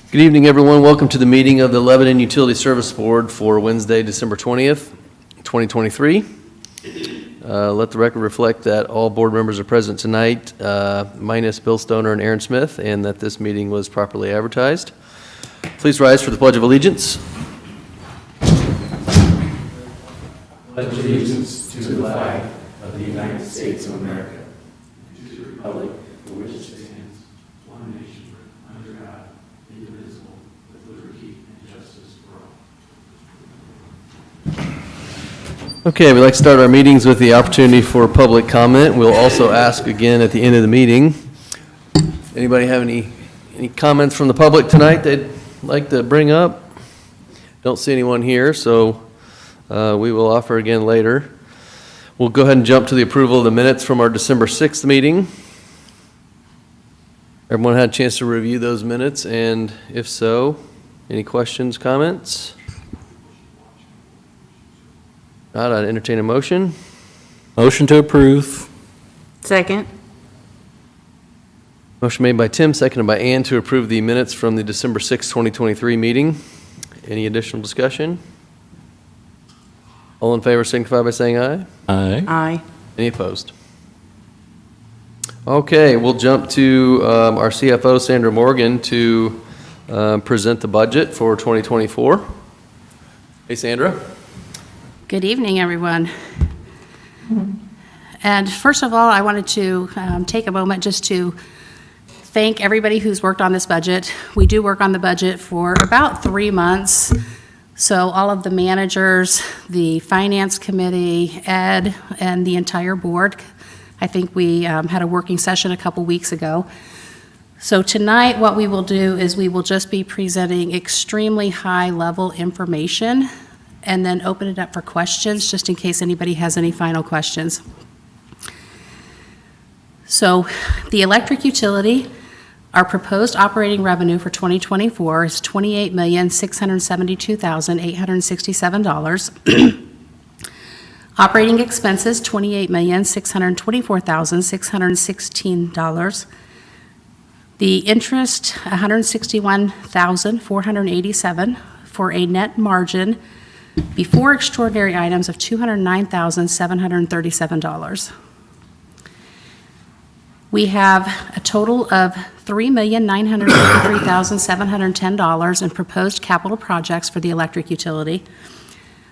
Good evening, everyone. Welcome to the meeting of the Lebanon Utility Service Board for Wednesday, December 20th, 2023. Let the record reflect that all board members are present tonight, minus Bill Stoner and Aaron Smith, and that this meeting was properly advertised. Please rise for the Pledge of Allegiance. Pledge allegiance to the flag of the United States of America, and to the republic for which it stands, one nation, under God, indivisible, with liberty and justice for all. Okay, we'd like to start our meetings with the opportunity for public comment. We'll also ask again at the end of the meeting. Anybody have any comments from the public tonight they'd like to bring up? Don't see anyone here, so we will offer again later. We'll go ahead and jump to the approval of the minutes from our December 6th meeting. Everyone had a chance to review those minutes, and if so, any questions, comments? Not, I'd entertain a motion. Motion to approve. Second. Motion made by Tim, seconded by Ann to approve the minutes from the December 6th, 2023 meeting. Any additional discussion? All in favor signify by saying aye. Aye. Aye. Any opposed? Okay, we'll jump to our CFO, Sandra Morgan, to present the budget for 2024. Hey, Sandra. Good evening, everyone. And first of all, I wanted to take a moment just to thank everybody who's worked on this budget. We do work on the budget for about 3 months. So all of the managers, the finance committee, Ed, and the entire board. I think we had a working session a couple weeks ago. So tonight what we will do is we will just be presenting extremely high level information and then open it up for questions just in case anybody has any final questions. So the electric utility, our proposed operating revenue for 2024 is $28,672,867. Operating expenses, $28,624,616. The interest, $161,487 for a net margin before extraordinary items of $209,737. We have a total of $3,953,710 in proposed capital projects for the electric utility.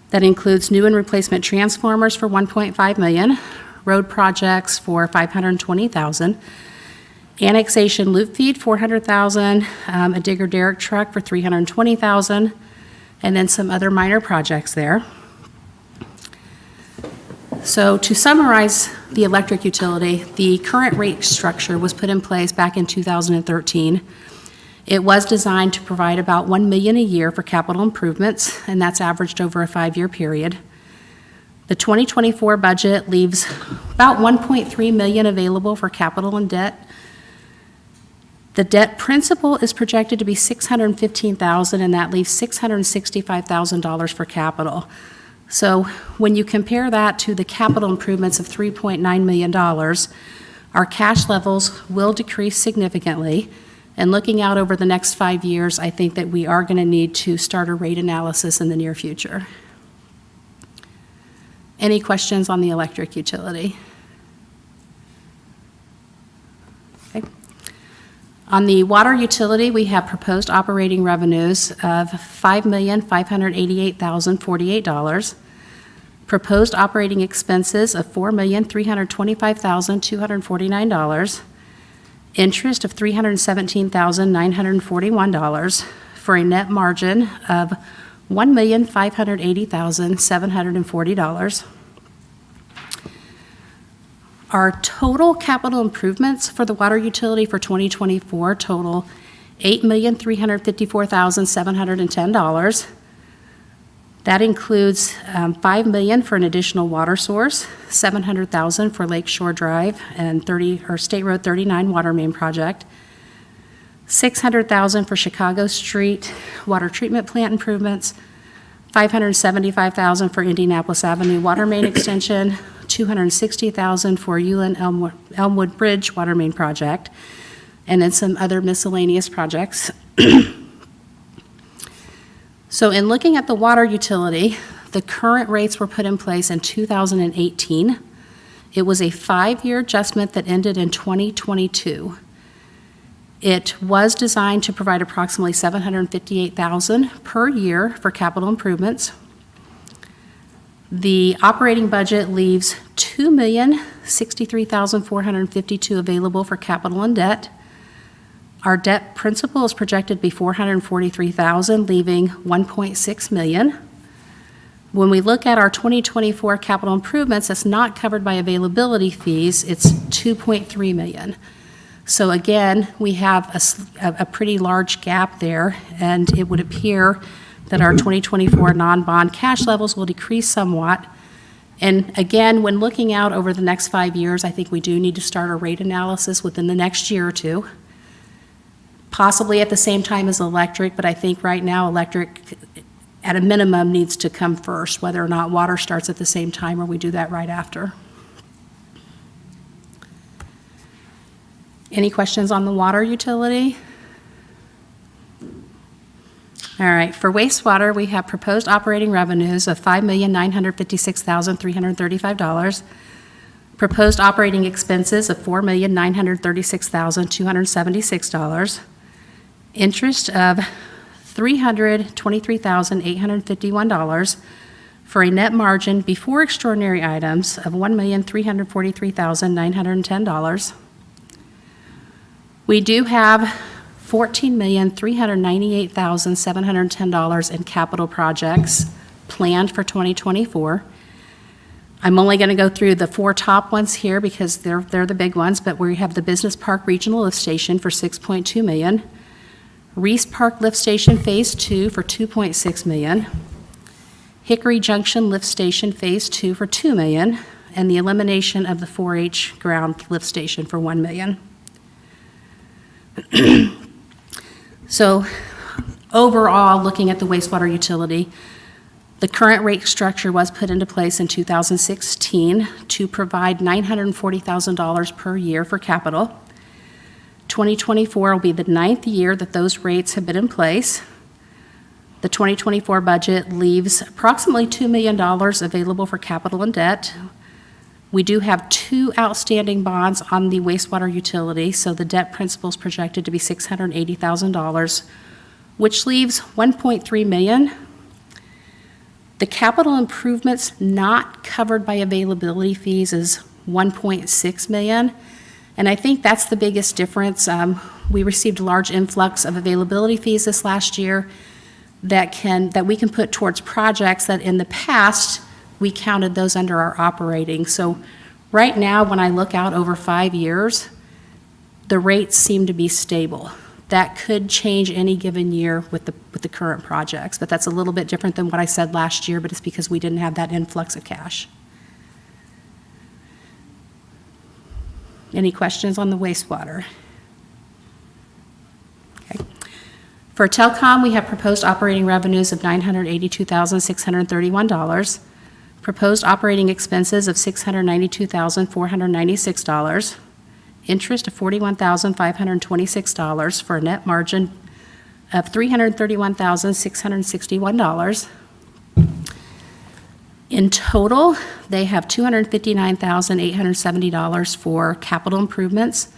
That includes new and replacement transformers for $1.5 million, road projects for $520,000, annexation loop feed $400,000, a digger derrick truck for $320,000, and then some other minor projects there. So to summarize the electric utility, the current rate structure was put in place back in 2013. It was designed to provide about $1 million a year for capital improvements, and that's averaged over a 5-year period. The 2024 budget leaves about $1.3 million available for capital and debt. The debt principal is projected to be $615,000, and that leaves $665,000 for capital. So when you compare that to the capital improvements of $3.9 million, our cash levels will decrease significantly. And looking out over the next 5 years, I think that we are going to need to start a rate analysis in the near future. Any questions on the electric utility? Okay. On the water utility, we have proposed operating revenues of $5,588,048, proposed operating expenses of $4,325,249, interest of $317,941 for a net margin of $1,580,740. Our total capital improvements for the water utility for 2024 total $8,354,710. That includes $5 million for an additional water source, $700,000 for Lakeshore Drive and State Road 39 water main project, $600,000 for Chicago Street water treatment plant improvements, $575,000 for Indianapolis Avenue water main extension, $260,000 for Ulen Elmwood Bridge water main project, and then some other miscellaneous projects. So in looking at the water utility, the current rates were put in place in 2018. It was a 5-year adjustment that ended in 2022. It was designed to provide approximately $758,000 per year for capital improvements. The operating budget leaves $2,063,452 available for capital and debt. Our debt principal is projected to be $443,000, leaving $1.6 million. When we look at our 2024 capital improvements, that's not covered by availability fees, it's $2.3 million. So again, we have a pretty large gap there, and it would appear that our 2024 non-bond cash levels will decrease somewhat. And again, when looking out over the next 5 years, I think we do need to start a rate analysis within the next year or two, possibly at the same time as electric, but I think right now electric, at a minimum, needs to come first, whether or not water starts at the same time or we do that right after. Any questions on the water utility? All right, for wastewater, we have proposed operating revenues of $5,956,335, proposed operating expenses of $4,936,276, interest of $323,851, for a net margin before extraordinary items of $1,343,910. We do have $14,398,710 in capital projects planned for 2024. I'm only going to go through the 4 top ones here because they're the big ones, but we have the Business Park Regional Lift Station for $6.2 million, Reese Park Lift Station Phase 2 for $2.6 million, Hickory Junction Lift Station Phase 2 for $2 million, and the elimination of the 4-H ground lift station for $1 million. So overall, looking at the wastewater utility, the current rate structure was put into place in 2016 to provide $940,000 per year for capital. 2024 will be the 9th year that those rates have been in place. The 2024 budget leaves approximately $2 million available for capital and debt. We do have 2 outstanding bonds on the wastewater utility, so the debt principal is projected to be $680,000, which leaves $1.3 million. The capital improvements not covered by availability fees is $1.6 million, and I think that's the biggest difference. We received a large influx of availability fees this last year that we can put towards projects that in the past we counted those under our operating. So right now, when I look out over 5 years, the rates seem to be stable. That could change any given year with the current projects, but that's a little bit different than what I said last year, but it's because we didn't have that influx of cash. Any questions on the wastewater? Okay. For telecom, we have proposed operating revenues of $982,631, proposed operating expenses of $692,496, interest of $41,526 for a net margin of $331,661. In total, they have $259,870 for capital improvements.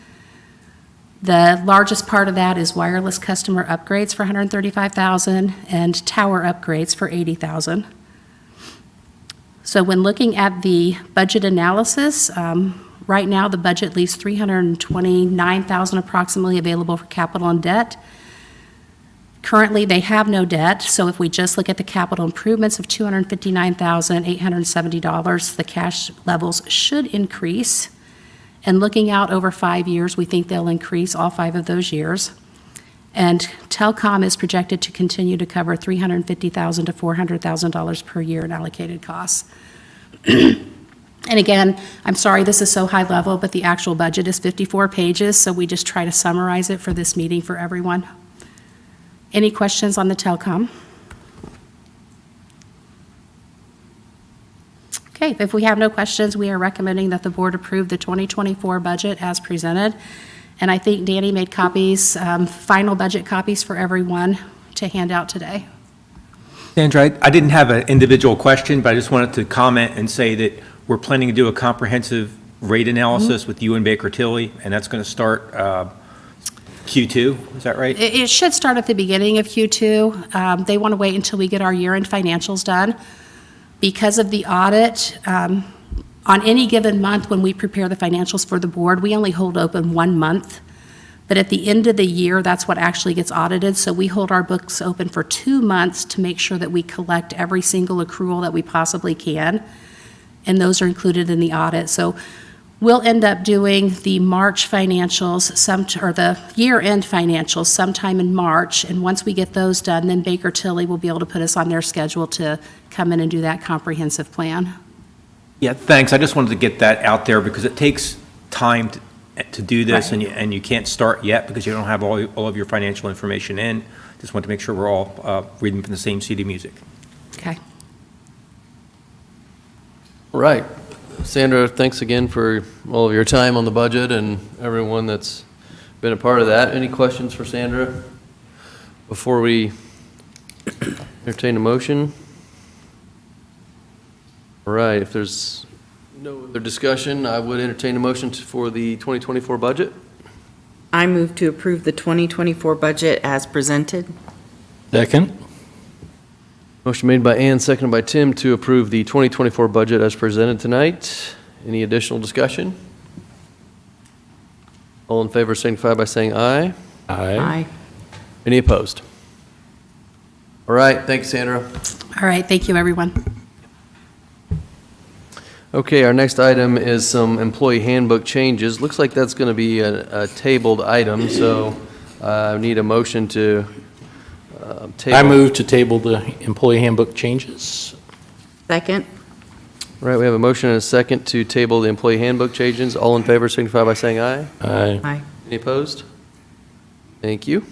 The largest part of that is wireless customer upgrades for $135,000 and tower upgrades for $80,000. So when looking at the budget analysis, right now the budget leaves $329,000 approximately available for capital and debt. Currently, they have no debt, so if we just look at the capital improvements of $259,870, the cash levels should increase. And looking out over 5 years, we think they'll increase all 5 of those years. And telecom is projected to continue to cover $350,000 to $400,000 per year in allocated costs. And again, I'm sorry this is so high level, but the actual budget is 54 pages, so we just try to summarize it for this meeting for everyone. Any questions on the telecom? Okay, if we have no questions, we are recommending that the board approve the 2024 budget as presented. And I think Danny made copies, final budget copies for everyone to hand out today. Sandra, I didn't have an individual question, but I just wanted to comment and say that we're planning to do a comprehensive rate analysis with you and Baker Tilly, and that's going to start Q2, is that right? It should start at the beginning of Q2. They want to wait until we get our year-end financials done. Because of the audit, on any given month when we prepare the financials for the board, we only hold open 1 month. But at the end of the year, that's what actually gets audited. So we hold our books open for 2 months to make sure that we collect every single accrual that we possibly can. And those are included in the audit. So we'll end up doing the March financials, or the year-end financials sometime in March. And once we get those done, then Baker Tilly will be able to put us on their schedule to come in and do that comprehensive plan. Yeah, thanks. I just wanted to get that out there because it takes time to do this, Right. and you can't start yet because you don't have all of your financial information in. Just want to make sure we're all reading from the same CD music. Okay. All right. Sandra, thanks again for all of your time on the budget and everyone that's been a part of that. Any questions for Sandra before we entertain a motion? All right, if there's no other discussion, I would entertain a motion for the 2024 budget. I move to approve the 2024 budget as presented. Second. Motion made by Ann, seconded by Tim to approve the 2024 budget as presented tonight. Any additional discussion? All in favor signify by saying aye. Aye. Any opposed? All right, thanks, Sandra. All right, thank you, everyone. Okay, our next item is some employee handbook changes. Looks like that's going to be a tabled item, so I need a motion to table. I move to table the employee handbook changes. Second. All right, we have a motion and a second to table the employee handbook changes. All in favor signify by saying aye. Aye. Aye. Any opposed? Thank you.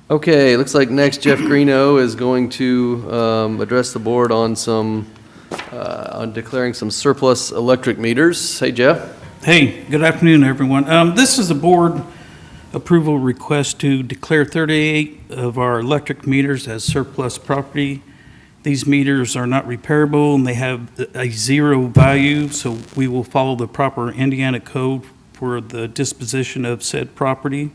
Okay, looks like next Jeff Greeno is going to address the board on on declaring some surplus electric meters. Hey, Jeff. Hey, good afternoon, everyone. This is a board approval request to declare 38 of our electric meters as surplus property. These meters are not repairable and they have a zero value, so we will follow the proper Indiana code for the disposition of said property.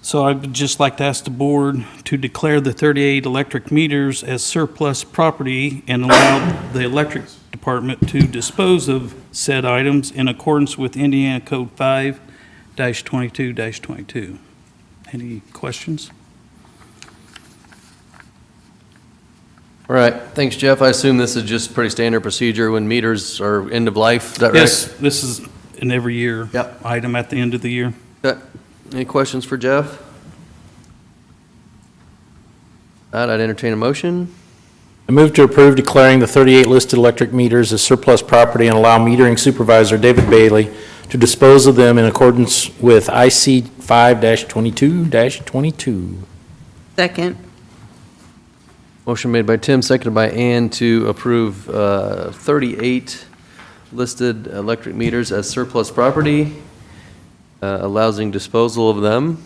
So I would just like to ask the board to declare the 38 electric meters as surplus property and allow the electric department to dispose of said items in accordance with Indiana Code 5-22-22. Any questions? All right, thanks, Jeff. I assume this is just pretty standard procedure when meters are end of life, is that right? Yes, this is an every year Yep. item at the end of the year. Okay. Any questions for Jeff? All right, I'd entertain a motion. I move to approve declaring the 38 listed electric meters as surplus property and allow metering supervisor David Bailey to dispose of them in accordance with IC 5-22-22. Second. Motion made by Tim, seconded by Ann to approve 38 listed electric meters as surplus property, allowing disposal of them.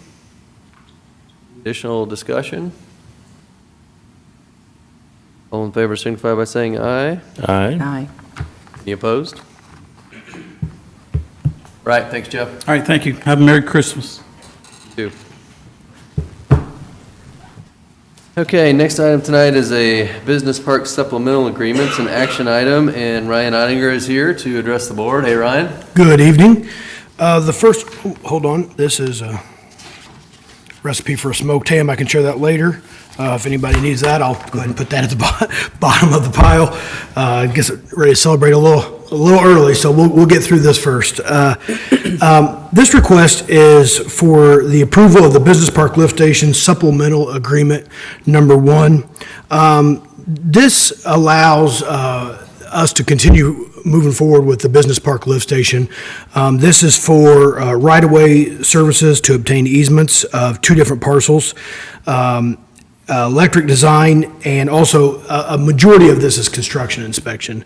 Additional discussion? All in favor signify by saying aye. Aye. Aye. Any opposed? Right, thanks, Jeff. All right, thank you. Have a Merry Christmas. You too. Okay, next item tonight is a business park supplemental agreements, an action item, and Ryan Ottinger is here to address the board. Hey, Ryan. Good evening. The first, hold on, this is a recipe for a smoked ham. I can share that later. If anybody needs that, I'll go ahead and put that at the bottom of the pile. I guess ready to celebrate a little early, so we'll get through this first. This request is for the approval of the Business Park Lift Station Supplemental Agreement Number 1. This allows us to continue moving forward with the Business Park Lift Station. This is for right-of-way services to obtain easements of 2 different parcels. Electric design, and also a majority of this is construction inspection.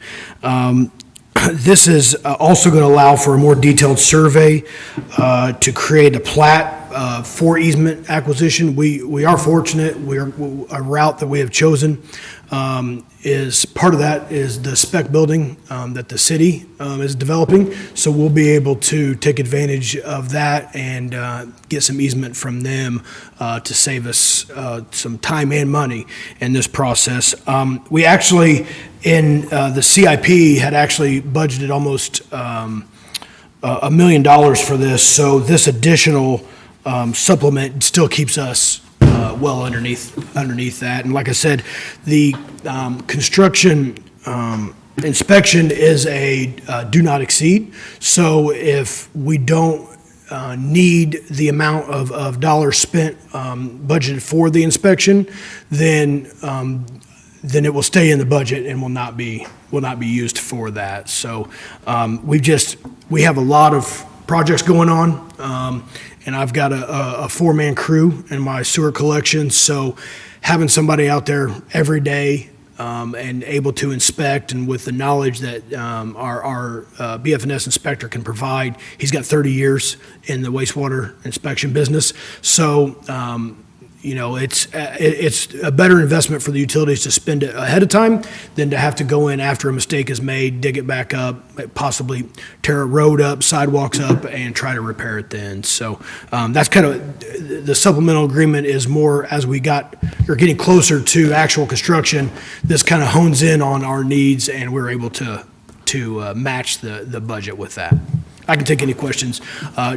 This is also going to allow for a more detailed survey to create a plat for easement acquisition. We are fortunate, a route that we have chosen is, part of that is the spec building that the city is developing. So we'll be able to take advantage of that and get some easement from them to save us some time and money in this process. We actually, in the CIP, had actually budgeted almost $1 million for this, so this additional supplement still keeps us well underneath that. And like I said, the construction inspection is a do not exceed. So if we don't need the amount of dollars spent budgeted for the inspection, then it will stay in the budget and will not be used for that. So we have a lot of projects going on, and I've got a four-man crew in my sewer collection. So having somebody out there every day and able to inspect, and with the knowledge that our BF&S inspector can provide, he's got 30 years in the wastewater inspection business. So it's a better investment for the utilities to spend it ahead of time than to have to go in after a mistake is made, dig it back up, possibly tear a road up, sidewalks up, and try to repair it then. So that's kind of, the supplemental agreement is more as we're getting closer to actual construction, this kind of hones in on our needs, and we're able to match the budget with that. I can take any questions.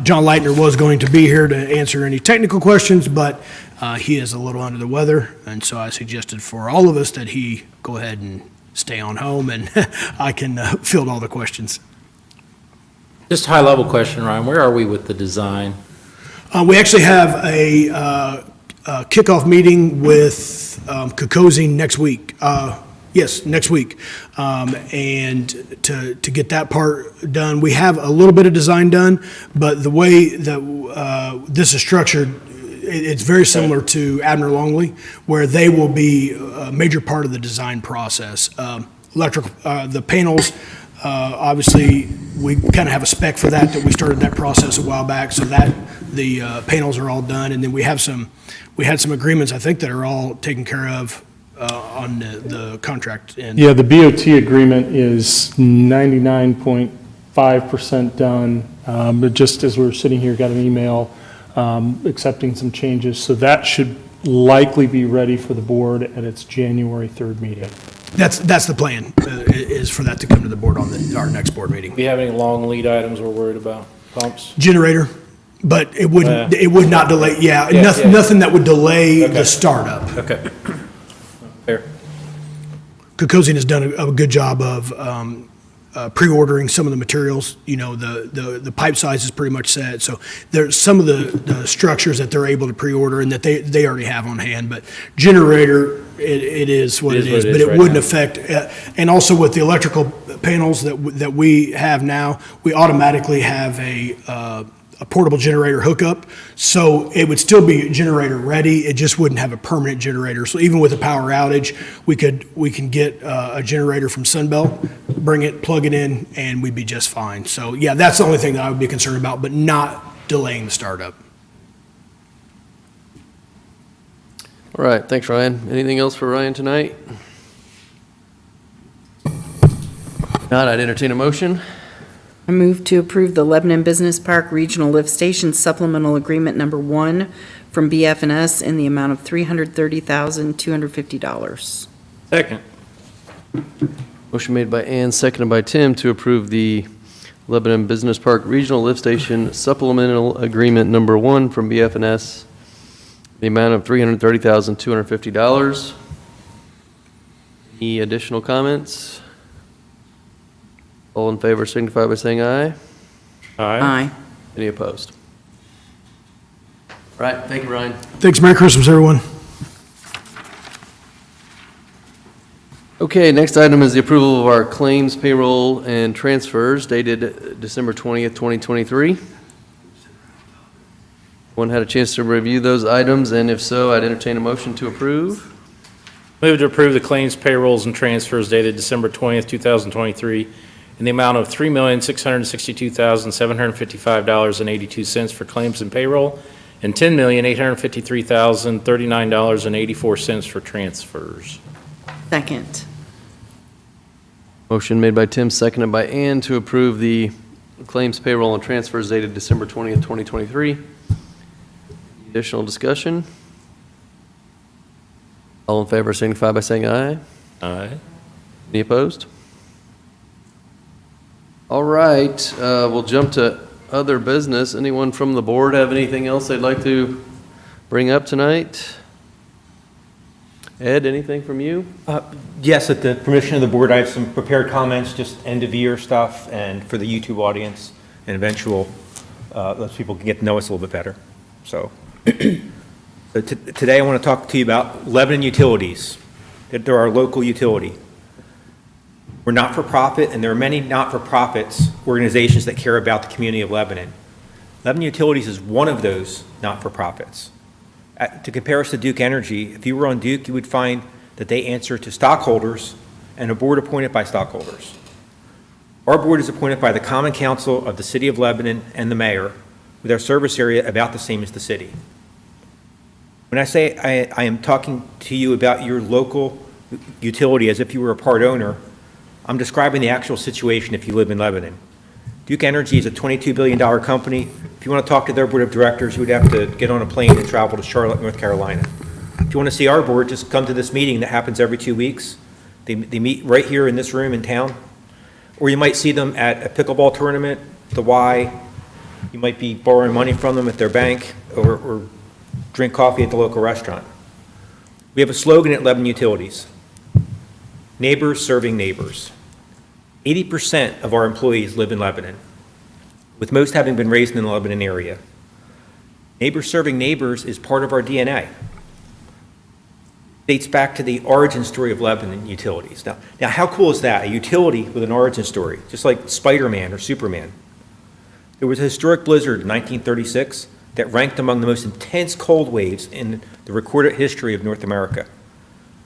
John Leitner was going to be here to answer any technical questions, but he is a little under the weather, and so I suggested for all of us that he go ahead and stay on home, and I can field all the questions. Just a high-level question, Ryan. Where are we with the design? We actually have a kickoff meeting with Kokosing next week. Yes, next week. And to get that part done, we have a little bit of design done, but the way that this is structured, it's very similar to Abner Longley, where they will be a major part of the design process. The panels, obviously, we kind of have a spec for that we started that process a while back, so that the panels are all done, and then we had some agreements, I think, that are all taken care of on the contract. And yeah, the BOT agreement is 99.5% done, but just as we were sitting here, got an email accepting some changes, so that should likely be ready for the board at its January 3rd meeting. That's the plan, is for that to come to the board on our next board meeting. Do we have any long lead items we're worried about? Pumps? Generator, but it would not delay, nothing that would delay the startup. Okay. Fair. Kokosing has done a good job of pre-ordering some of the materials. The pipe size is pretty much set, so there's some of the structures that they're able to pre-order and that they already have on hand. But generator, it is what it is, but it wouldn't affect. And also with the electrical panels that we have now, we automatically have a portable generator hookup, so it would still be generator ready. It just wouldn't have a permanent generator. So even with a power outage, we can get a generator from Sunbelt, bring it, plug it in, and we'd be just fine. So yeah, that's the only thing that I would be concerned about, but not delaying the startup. All right, thanks, Ryan. Anything else for Ryan tonight? Not, I'd entertain a motion. I move to approve the Lebanon Business Park Regional Lift Station Supplemental Agreement Number 1 from BF&S in the amount of $330,250. Second. Motion made by Ann, seconded by Tim to approve the Lebanon Business Park Regional Lift Station Supplemental Agreement Number 1 from BF&S, the amount of $330,250. Any additional comments? All in favor signify by saying aye. Aye. Any opposed? All right, thank you, Ryan. Thanks. Merry Christmas, everyone. Okay, next item is the approval of our claims, payroll, and transfers dated December 20th, 2023. Everyone had a chance to review those items, and if so, I'd entertain a motion to approve. Move to approve the claims, payrolls, and transfers dated December 20th, 2023 in the amount of $3,662,755.82 for claims and payroll, and $10,853,039.84 for transfers. Second. Motion made by Tim, seconded by Ann to approve the claims, payroll, and transfers dated December 20th, 2023. Additional discussion? All in favor signify by saying aye. Aye. Any opposed? All right, we'll jump to other business. Anyone from the board have anything else they'd like to bring up tonight? Ed, anything from you? Yes, at the permission of the board, I have some prepared comments, just end of year stuff, and for the YouTube audience, and eventual, those people can get to know us a little bit better. So, today I want to talk to you about Lebanon Utilities. They're our local utility. We're not-for-profit, and there are many not-for-profits organizations that care about the community of Lebanon. Lebanon Utilities is one of those not-for-profits. To compare us to Duke Energy, if you were on Duke, you would find that they answer to stockholders and a board appointed by stockholders. Our board is appointed by the Common Council of the City of Lebanon and the mayor, with our service area about the same as the city. When I say I am talking to you about your local utility as if you were a part owner, I'm describing the actual situation if you live in Lebanon. Duke Energy is a $22 billion company. If you want to talk to their board of directors, you would have to get on a plane and travel to Charlotte, North Carolina. If you want to see our board, just come to this meeting that happens every 2 weeks. They meet right here in this room in town. Or you might see them at a pickleball tournament, the Y. You might be borrowing money from them at their bank or drink coffee at the local restaurant. We have a slogan at Lebanon Utilities: neighbors serving neighbors. 80% of our employees live in Lebanon, with most having been raised in the Lebanon area. Neighbors serving neighbors is part of our DNA. Dates back to the origin story of Lebanon Utilities. Now, how cool is that? A utility with an origin story, just like Spider-Man or Superman. There was a historic blizzard in 1936 that ranked among the most intense cold waves in the recorded history of North America.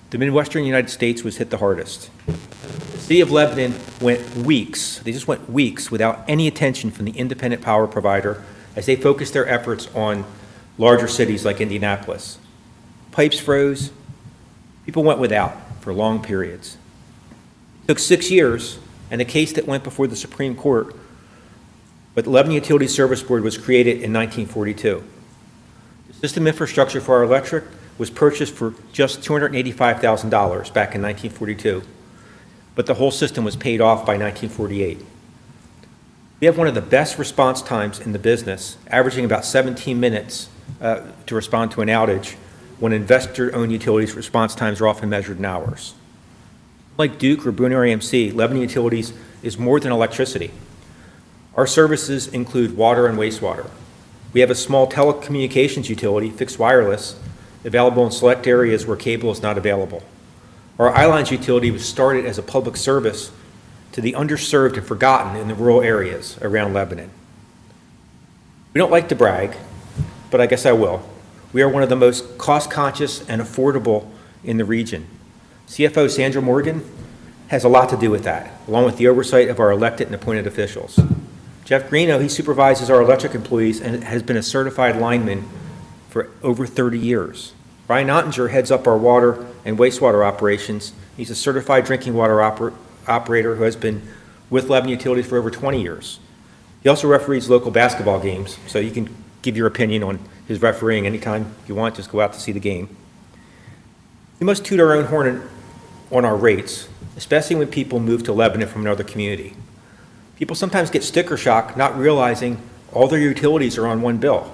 The Midwestern United States was hit the hardest. The city of Lebanon went weeks, they just went weeks without any attention from the independent power provider as they focused their efforts on larger cities like Indianapolis. Pipes froze, people went without for long periods. It took 6 years, and a case that went before the Supreme Court, but the Lebanon Utility Service Board was created in 1942. The system infrastructure for our electric was purchased for just $285,000 back in 1942, but the whole system was paid off by 1948. We have one of the best response times in the business, averaging about 17 minutes to respond to an outage, when investor-owned utilities' response times are often measured in hours. Like Duke or Brunner AMC, Lebanon Utilities is more than electricity. Our services include water and wastewater. We have a small telecommunications utility, fixed wireless, available in select areas where cable is not available. Our I-Lines utility was started as a public service to the underserved and forgotten in the rural areas around Lebanon. We don't like to brag, but I guess I will. We are one of the most cost-conscious and affordable in the region. CFO Sandra Morgan has a lot to do with that, along with the oversight of our elected and appointed officials. Jeff Greeno, he supervises our electric employees and has been a certified lineman for over 30 years. Brian Ottinger heads up our water and wastewater operations. He's a certified drinking water operator who has been with Lebanon Utilities for over 20 years. He also referees local basketball games, so you can give your opinion on his refereeing anytime you want. Just go out to see the game. We must toot our own horn on our rates, especially when people move to Lebanon from another community. People sometimes get sticker shock, not realizing all their utilities are on one bill.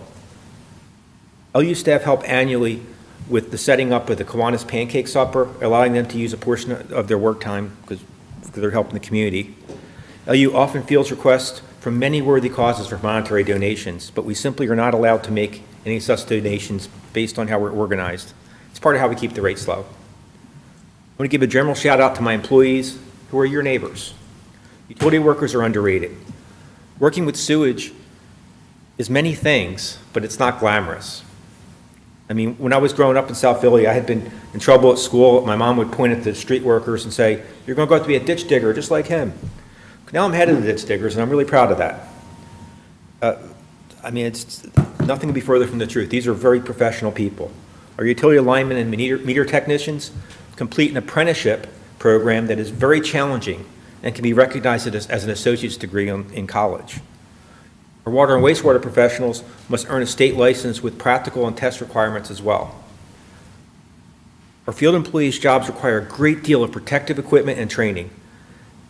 LU staff help annually with the setting up of the Kiwanis Pancake Supper, allowing them to use a portion of their work time because they're helping the community. LU often fields requests from many worthy causes for monetary donations, but we simply are not allowed to make any such donations based on how we're organized. It's part of how we keep the rates low. I want to give a general shout out to my employees who are your neighbors. Utility workers are underrated. Working with sewage is many things, but it's not glamorous. I mean, when I was growing up in South Philly, I had been in trouble at school. My mom would point at the street workers and say, "You're going to go out to be a ditch digger just like him." Now I'm head of the ditch diggers, and I'm really proud of that. I mean, nothing could be further from the truth. These are very professional people. Our utility linemen and meter technicians complete an apprenticeship program that is very challenging and can be recognized as an associate's degree in college. Our water and wastewater professionals must earn a state license with practical and test requirements as well. Our field employees' jobs require a great deal of protective equipment and training.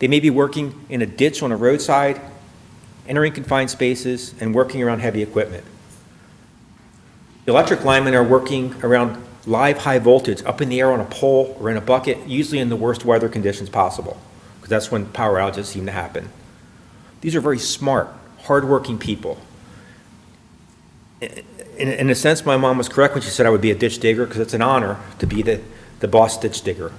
They may be working in a ditch on a roadside, entering confined spaces, and working around heavy equipment. The electric linemen are working around live high voltage, up in the air on a pole or in a bucket, usually in the worst weather conditions possible, because that's when power outages seem to happen. These are very smart, hardworking people. In a sense, my mom was correct when she said I would be a ditch digger, because it's an honor to be the boss ditch digger.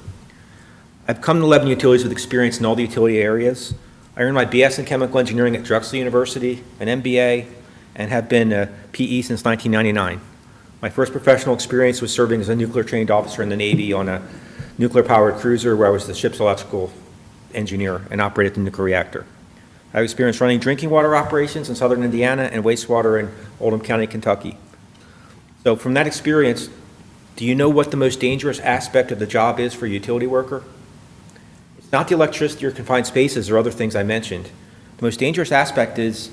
I've come to Lebanon Utilities with experience in all the utility areas. I earned my BS in chemical engineering at Drexel University, an MBA, and have been a PE since 1999. My first professional experience was serving as a nuclear trained officer in the Navy on a nuclear-powered cruiser where I was the ship's electrical engineer and operated the nuclear reactor. I have experience running drinking water operations in southern Indiana and wastewater in Oldham County, Kentucky. So from that experience, do you know what the most dangerous aspect of the job is for a utility worker? It's not the electricity or confined spaces or other things I mentioned. The most dangerous aspect is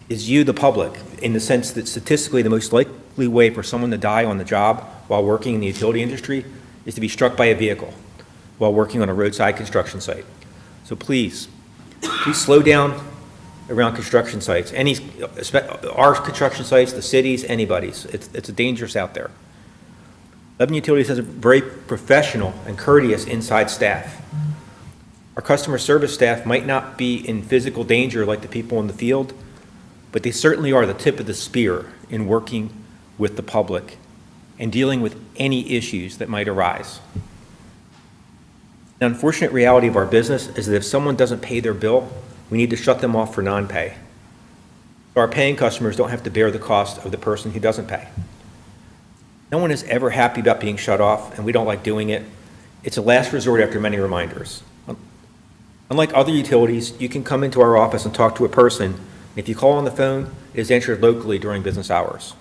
you, the public, in the sense that statistically the most likely way for someone to die on the job while working in the utility industry is to be struck by a vehicle while working on a roadside construction site. So please slow down around construction sites. Our construction sites, the cities, anybody's. It's dangerous out there. Lebanon Utilities has a very professional and courteous inside staff. Our customer service staff might not be in physical danger like the people in the field, but they certainly are the tip of the spear in working with the public and dealing with any issues that might arise. The unfortunate reality of our business is that if someone doesn't pay their bill, we need to shut them off for non-pay. So our paying customers don't have to bear the cost of the person who doesn't pay. No one is ever happy about being shut off, and we don't like doing it. It's a last resort after many reminders. Unlike other utilities, you can come into our office and talk to a person. If you call on the phone, it is answered locally during business hours.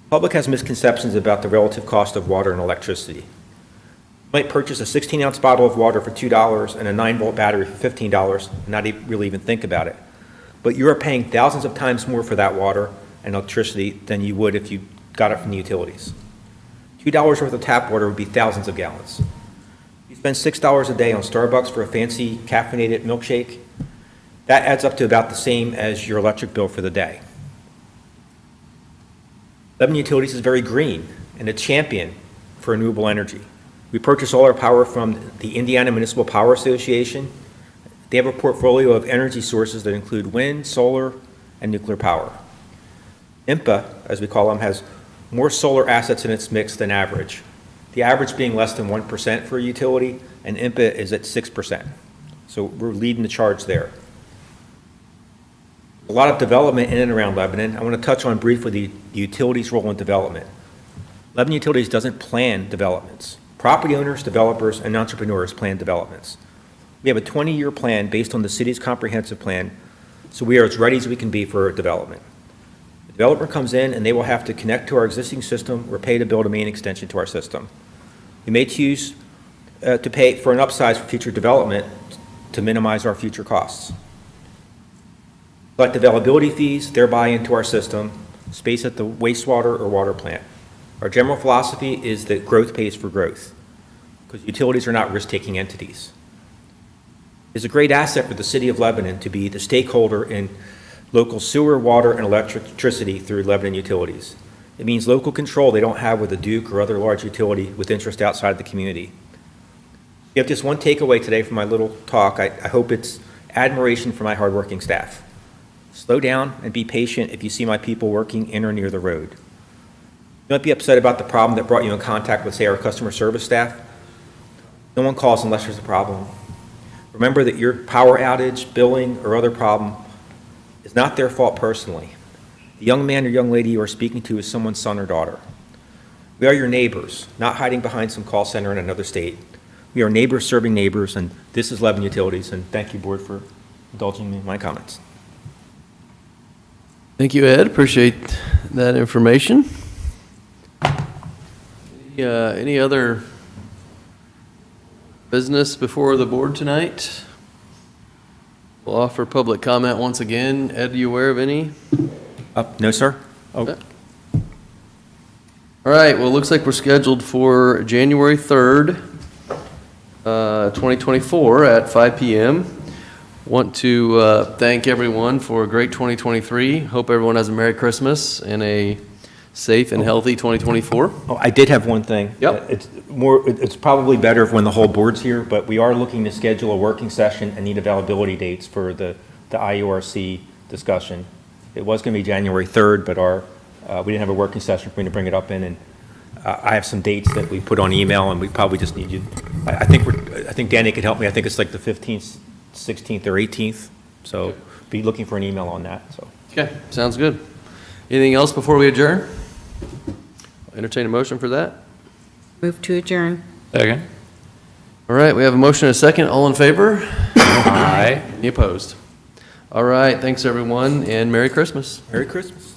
The public has misconceptions about the relative cost of water and electricity. You might purchase a 16-ounce bottle of water for $2 and a 9-volt battery for $15 and not really even think about it. But you are paying thousands of times more for that water and electricity than you would if you got it from the utilities. $2 worth of tap water would be thousands of gallons. You spend $6 a day on Starbucks for a fancy caffeinated milkshake. That adds up to about the same as your electric bill for the day. Lebanon Utilities is very green and a champion for renewable energy. We purchase all our power from the Indiana Municipal Power Association. They have a portfolio of energy sources that include wind, solar, and nuclear power. IMPA, as we call them, has more solar assets in its mix than average. The average being less than 1% for a utility, and IMPA is at 6%. So we're leading the charge there. A lot of development in and around Lebanon. I want to touch on briefly the utilities' role in development. Lebanon Utilities doesn't plan developments. Property owners, developers, and entrepreneurs plan developments. We have a 20-year plan based on the city's comprehensive plan, so we are as ready as we can be for development. The developer comes in and they will have to connect to our existing system or pay to build a main extension to our system. We may choose to pay for an upsize for future development to minimize our future costs. Collect availability fees, thereby into our system, space at the wastewater or water plant. Our general philosophy is that growth pays for growth, because utilities are not risk-taking entities. It's a great asset for the city of Lebanon to be the stakeholder in local sewer, water, and electricity through Lebanon Utilities. It means local control they don't have with a Duke or other large utility with interest outside the community. You have just one takeaway today from my little talk. I hope it's admiration for my hardworking staff. Slow down and be patient if you see my people working in or near the road. You might be upset about the problem that brought you in contact with, say, our customer service staff. No one calls unless there's a problem. Remember that your power outage, billing, or other problem is not their fault personally. The young man or young lady you are speaking to is someone's son or daughter. We are your neighbors, not hiding behind some call center in another state. We are neighbors serving neighbors, and this is Lebanon Utilities, and thank you, Board, for indulging me in my comments. Thank you, Ed. Appreciate that information. Any other business before the board tonight? We'll offer public comment once again. Ed, are you aware of any? No, sir? Oh, Okay. All right, well, it looks like we're scheduled for January 3rd, 2024 at 5 PM. Want to thank everyone for a great 2023. Hope everyone has a Merry Christmas and a safe and healthy 2024. Oh, I did have one thing. Yep. It's probably better when the whole board's here, but we are looking to schedule a working session and need availability dates for the IURC discussion. It was going to be January 3rd, but we didn't have a working session for me to bring it up in, and I have some dates that we put on email, and we probably just need you. I think Danny could help me. I think it's like the 15th, 16th, or 18th, so be looking for an email on that, so. Okay, sounds good. Anything else before we adjourn? Entertain a motion for that? Move to adjourn. Second. All right, we have a motion and a second. All in favor? Aye. Any opposed? All right, thanks, everyone, and Merry Christmas. Merry Christmas.